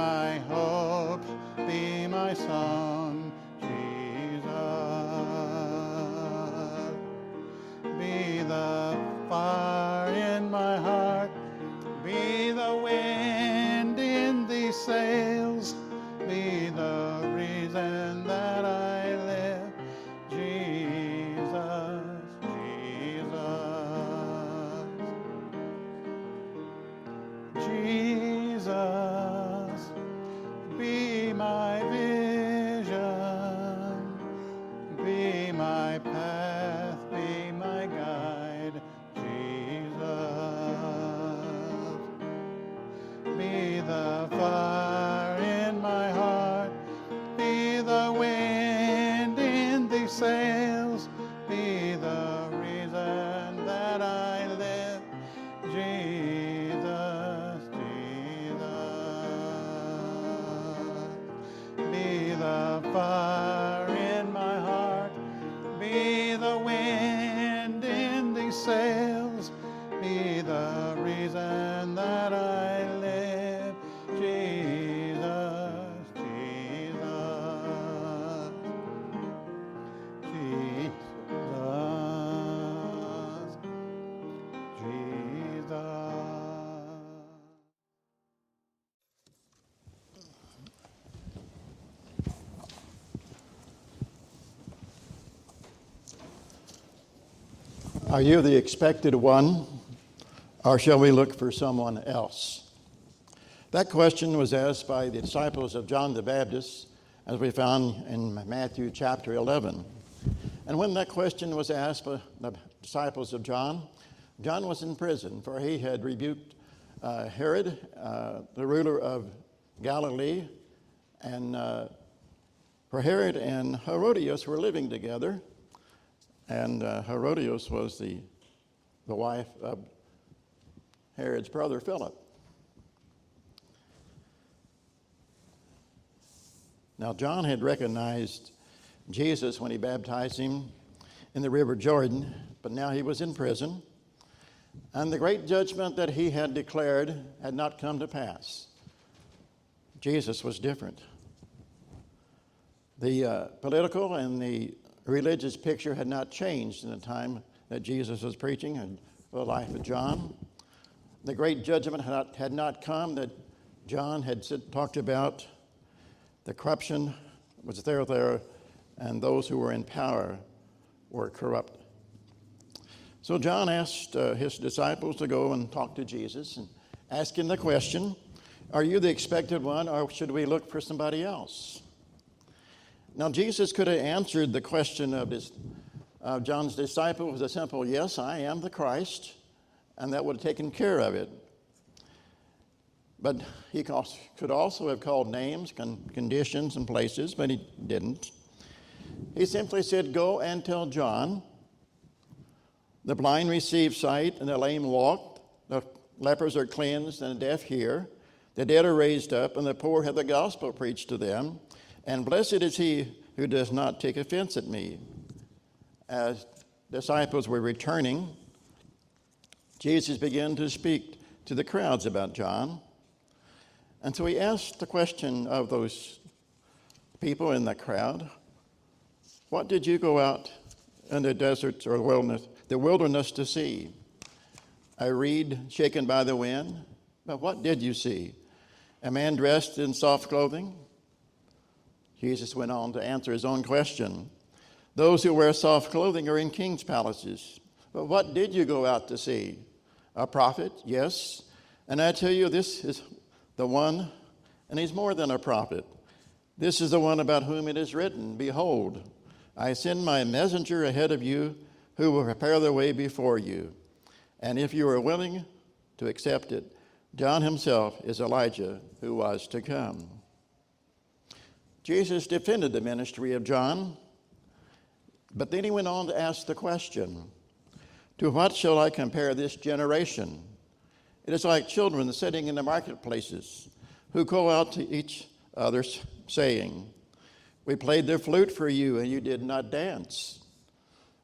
my hope, be my song, Jesus. Be the fire in my heart, be the wind in these sails, be the reason that I live, Jesus, Jesus. Jesus, be my vision, be my path, be my guide, Jesus. Be the fire in my heart, be the wind in these sails, be the reason that I live, Jesus, Jesus. Be the fire in my heart, be the wind in these sails, be the reason that I live, Jesus, Jesus, Jesus, Jesus. Are you the expected one, or shall we look for someone else? That question was asked by the disciples of John the Baptist, as we found in Matthew chapter 11. And when that question was asked by the disciples of John, John was in prison, for he had rebuked Herod, the ruler of Galilee, and for Herod and Herodias were living together. And Herodias was the wife of Herod's brother Philip. Now, John had recognized Jesus when he baptized him in the river Jordan, but now he was in prison, and the great judgment that he had declared had not come to pass. Jesus was different. The political and the religious picture had not changed in the time that Jesus was preaching and the life of John. The great judgment had not come that John had talked about. The corruption was there, and those who were in power were corrupt. So John asked his disciples to go and talk to Jesus and ask him the question, are you the expected one, or should we look for somebody else? Now, Jesus could have answered the question of John's disciple with a simple, yes, I am the Christ, and that would have taken care of it. But he could also have called names, conditions, and places, but he didn't. He simply said, go and tell John, the blind receive sight, and the lame walk, the lepers are cleansed, and the deaf hear, the dead are raised up, and the poor have the gospel preached to them. And blessed is he who does not take offense at me. As disciples were returning, Jesus began to speak to the crowds about John. And so he asked the question of those people in the crowd, what did you go out in the deserts or the wilderness to see? A reed shaken by the wind? But what did you see? A man dressed in soft clothing? Jesus went on to answer his own question. Those who wear soft clothing are in king's palaces. But what did you go out to see? A prophet? Yes. And I tell you, this is the one, and he's more than a prophet. This is the one about whom it is written, behold, I send my messenger ahead of you who will prepare the way before you. And if you are willing to accept it, John himself is Elijah who was to come. Jesus defended the ministry of John, but then he went on to ask the question, to what shall I compare this generation? It is like children sitting in the marketplaces who call out to each other saying, we played the flute for you and you did not dance.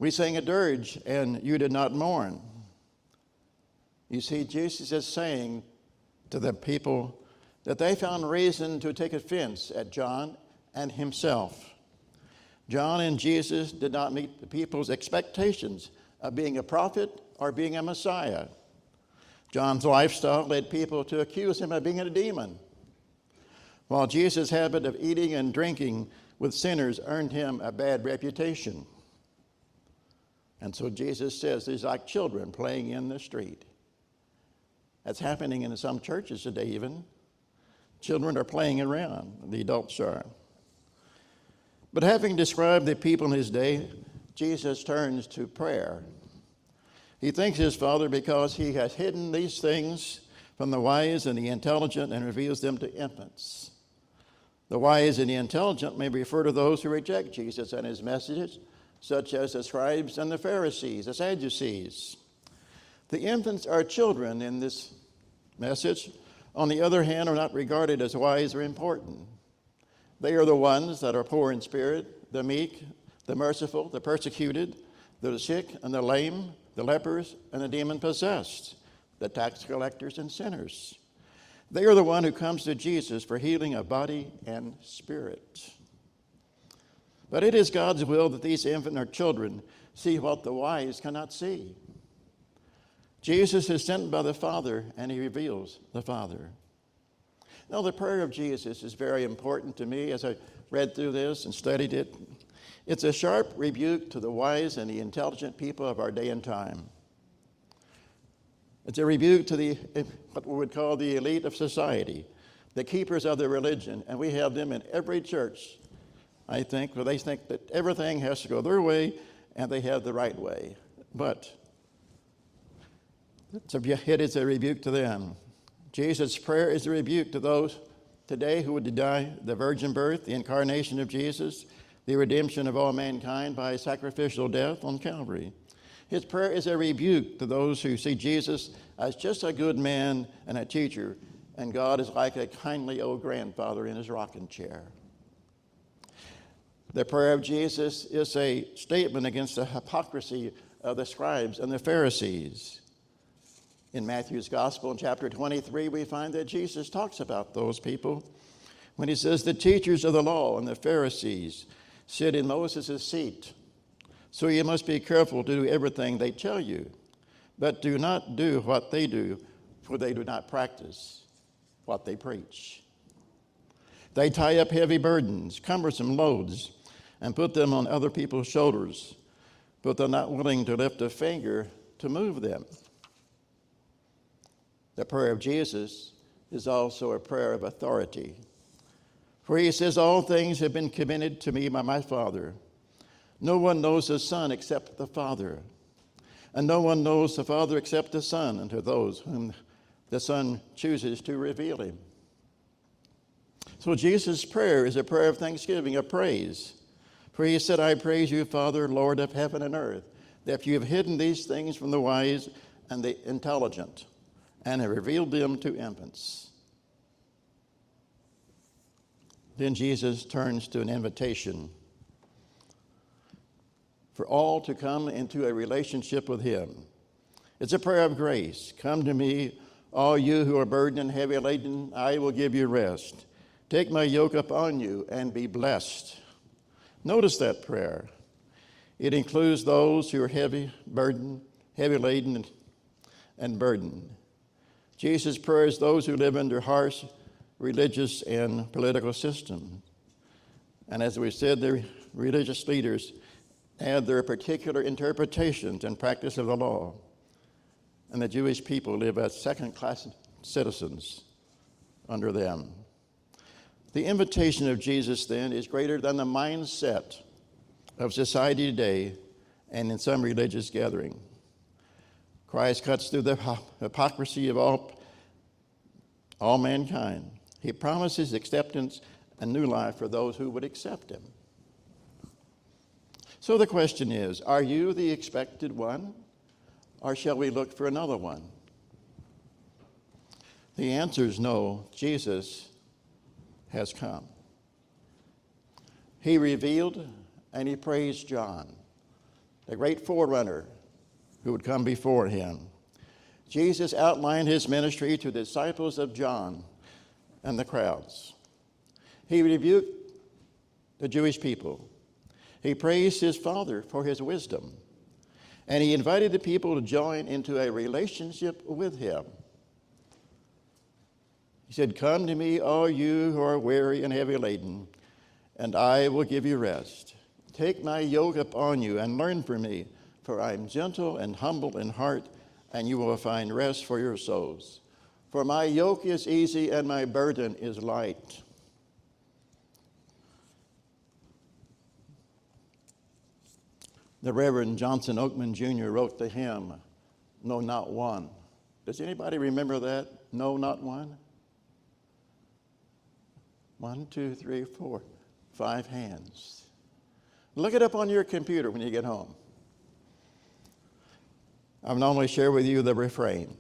We sang a dirge and you did not mourn. You see, Jesus is saying to the people that they found reason to take offense at John and himself. John and Jesus did not meet the people's expectations of being a prophet or being a Messiah. John's lifestyle led people to accuse him of being a demon, while Jesus' habit of eating and drinking with sinners earned him a bad reputation. And so Jesus says he's like children playing in the street. That's happening in some churches today even. Children are playing around, the adults are. But having described the people in his day, Jesus turns to prayer. He thanks his Father because he has hidden these things from the wise and the intelligent and reveals them to infants. The wise and the intelligent may refer to those who reject Jesus and his messages, such as the scribes and the Pharisees, the Sadducees. The infants are children in this message, on the other hand, are not regarded as wise or important. They are the ones that are poor in spirit, the meek, the merciful, the persecuted, the sick and the lame, the lepers and the demon-possessed, the tax collectors and sinners. They are the one who comes to Jesus for healing of body and spirit. But it is God's will that these infant or children see what the wise cannot see. Jesus is sent by the Father, and he reveals the Father. Now, the prayer of Jesus is very important to me as I read through this and studied it. It's a sharp rebuke to the wise and the intelligent people of our day and time. It's a rebuke to what we would call the elite of society, the keepers of the religion, and we have them in every church, I think, where they think that everything has to go their way and they have the right way. But it is a rebuke to them. Jesus' prayer is a rebuke to those today who would deny the virgin birth, the incarnation of Jesus, the redemption of all mankind by his sacrificial death on Calvary. His prayer is a rebuke to those who see Jesus as just a good man and a teacher, and God is like a kindly old grandfather in his rocking chair. The prayer of Jesus is a statement against the hypocrisy of the scribes and the Pharisees. In Matthew's Gospel, in chapter 23, we find that Jesus talks about those people when he says, the teachers of the law and the Pharisees sit in Moses' seat. So you must be careful to do everything they tell you, but do not do what they do, for they do not practice what they preach. They tie up heavy burdens, cumbersome loads, and put them on other people's shoulders, but they're not willing to lift a finger to move them. The prayer of Jesus is also a prayer of authority. For he says, all things have been committed to me by my Father. No one knows the Son except the Father, and no one knows the Father except the Son, and to those whom the Son chooses to reveal him. So Jesus' prayer is a prayer of thanksgiving, of praise. For he said, I praise you, Father, Lord of heaven and earth, that you have hidden these things from the wise and the intelligent, and have revealed them to infants. Then Jesus turns to an invitation for all to come into a relationship with him. It's a prayer of grace. Come to me, all you who are burdened and heavy laden, I will give you rest. Take my yoke upon you and be blessed. Notice that prayer. It includes those who are heavy laden and burdened. Jesus' prayer is those who live under harsh religious and political system. And as we said, the religious leaders add their particular interpretations and practice of the law. And the Jewish people live as second-class citizens under them. The invitation of Jesus, then, is greater than the mindset of society today and in some religious gathering. Christ cuts through the hypocrisy of all mankind. He promises acceptance and new life for those who would accept him. So the question is, are you the expected one, or shall we look for another one? The answer is no. Jesus has come. He revealed and he praised John, the great forerunner who would come before him. Jesus outlined his ministry to the disciples of John, and the crowds. He rebuked the Jewish people. He praised his Father for his wisdom. And he invited the people to join into a relationship with him. He said, "Come to me, all you who are weary and heavy laden, and I will give you rest. Take my yoke upon you and learn from me, for I am gentle and humble in heart, and you will find rest for your souls. For my yoke is easy and my burden is light." The Reverend Johnson Oakman Jr. wrote the hymn, "No, Not One." Does anybody remember that? No, not one? 1, 2, 3, 4, 5 hands. Look it up on your computer when you get home. I'll normally share with you the refrain.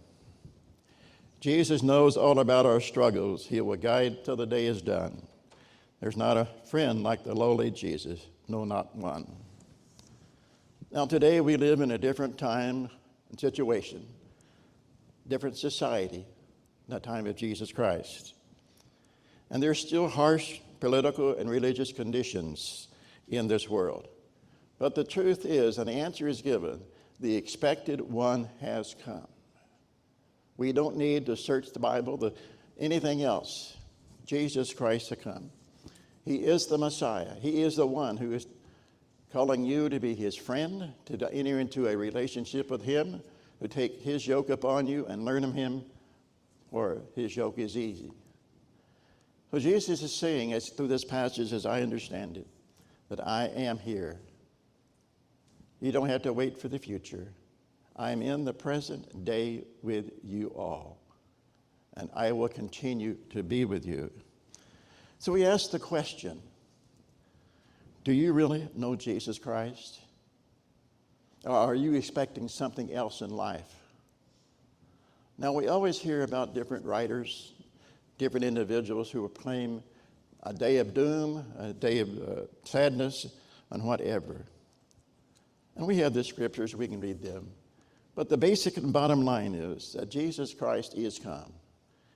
Jesus knows all about our struggles. He will guide till the day is done. There's not a friend like the lowly Jesus, no, not one. Now, today we live in a different time and situation, different society, in the time of Jesus Christ. And there's still harsh political and religious conditions in this world. But the truth is, and the answer is given, the expected one has come. We don't need to search the Bible, anything else. Jesus Christ has come. He is the Messiah. He is the one who is calling you to be his friend, to enter into a relationship with him, to take his yoke upon you and learn of him, for his yoke is easy. So Jesus is saying, as through this passage, as I understand it, that I am here. You don't have to wait for the future. I am in the present day with you all, and I will continue to be with you. So we ask the question, do you really know Jesus Christ? Or are you expecting something else in life? Now, we always hear about different writers, different individuals who proclaim a day of doom, a day of sadness, and whatever. And we have the scriptures, we can read them. But the basic and bottom line is that Jesus Christ is come.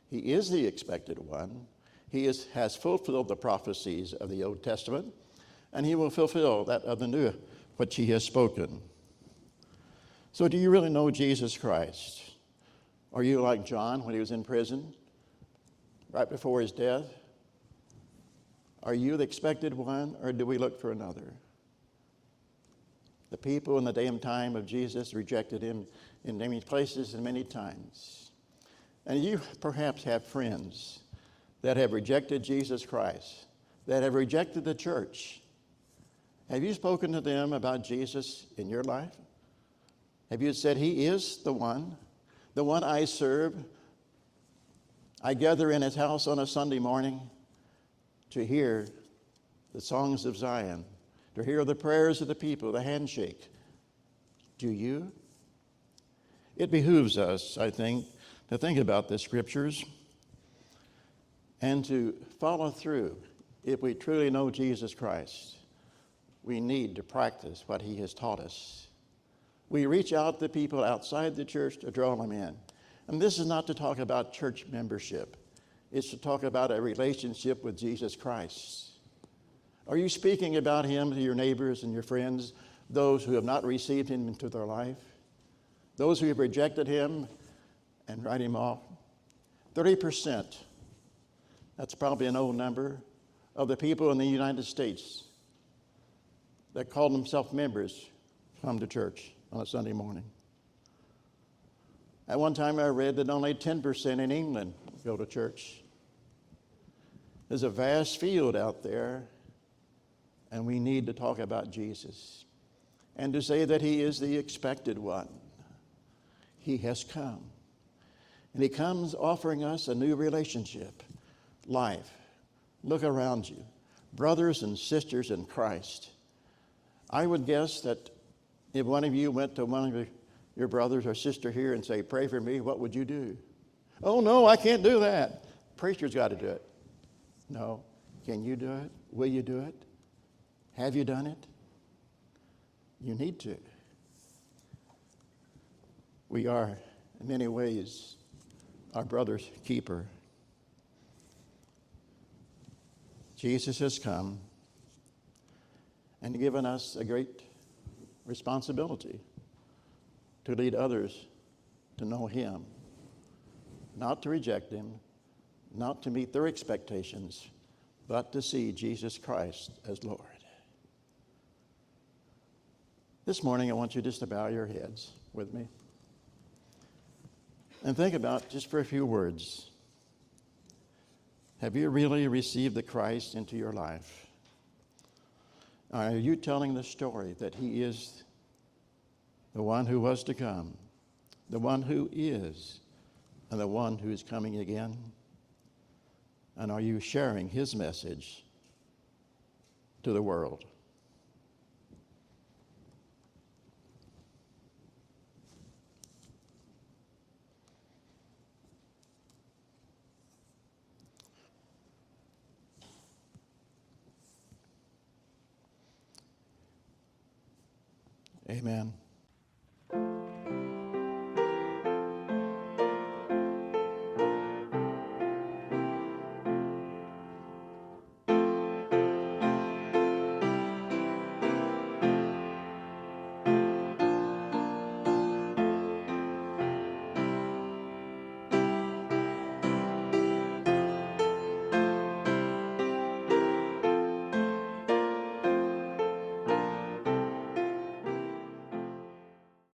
He is the expected one. He has fulfilled the prophecies of the Old Testament, and he will fulfill that of the New, which he has spoken. So do you really know Jesus Christ? Are you like John when he was in prison, right before his death? Are you the expected one, or do we look for another? The people in the day and time of Jesus rejected him in many places and many times. And you perhaps have friends that have rejected Jesus Christ, that have rejected the church. Have you spoken to them about Jesus in your life? Have you said, he is the one I serve? I gather in his house on a Sunday morning to hear the songs of Zion, to hear the prayers of the people, the handshake. Do you? It behooves us, I think, to think about the scriptures and to follow through. If we truly know Jesus Christ, we need to practice what he has taught us. We reach out to people outside the church to draw them in. And this is not to talk about church membership. It's to talk about a relationship with Jesus Christ. Are you speaking about him to your neighbors and your friends, those who have not received him into their life? Those who have rejected him and write him off? 30%, that's probably an old number, of the people in the United States that call themselves members come to church on a Sunday morning. At one time I read that only 10% in England go to church. There's a vast field out there, and we need to talk about Jesus and to say that he is the expected one. He has come, and he comes offering us a new relationship, life. Look around you, brothers and sisters in Christ. I would guess that if one of you went to one of your brothers or sister here and say, pray for me, what would you do? Oh, no, I can't do that. Preacher's got to do it. No. Can you do it? Will you do it? Have you done it? You need to. We are, in many ways, our brother's keeper. Jesus has come and given us a great responsibility to lead others to know him, not to reject him, not to meet their expectations, but to see Jesus Christ as Lord. This morning, I want you just to bow your heads with me and think about, just for a few words, have you really received the Christ into your life? Are you telling the story that he is the one who was to come, the one who is, and the one who is coming again? And are you sharing his message to the world? Amen.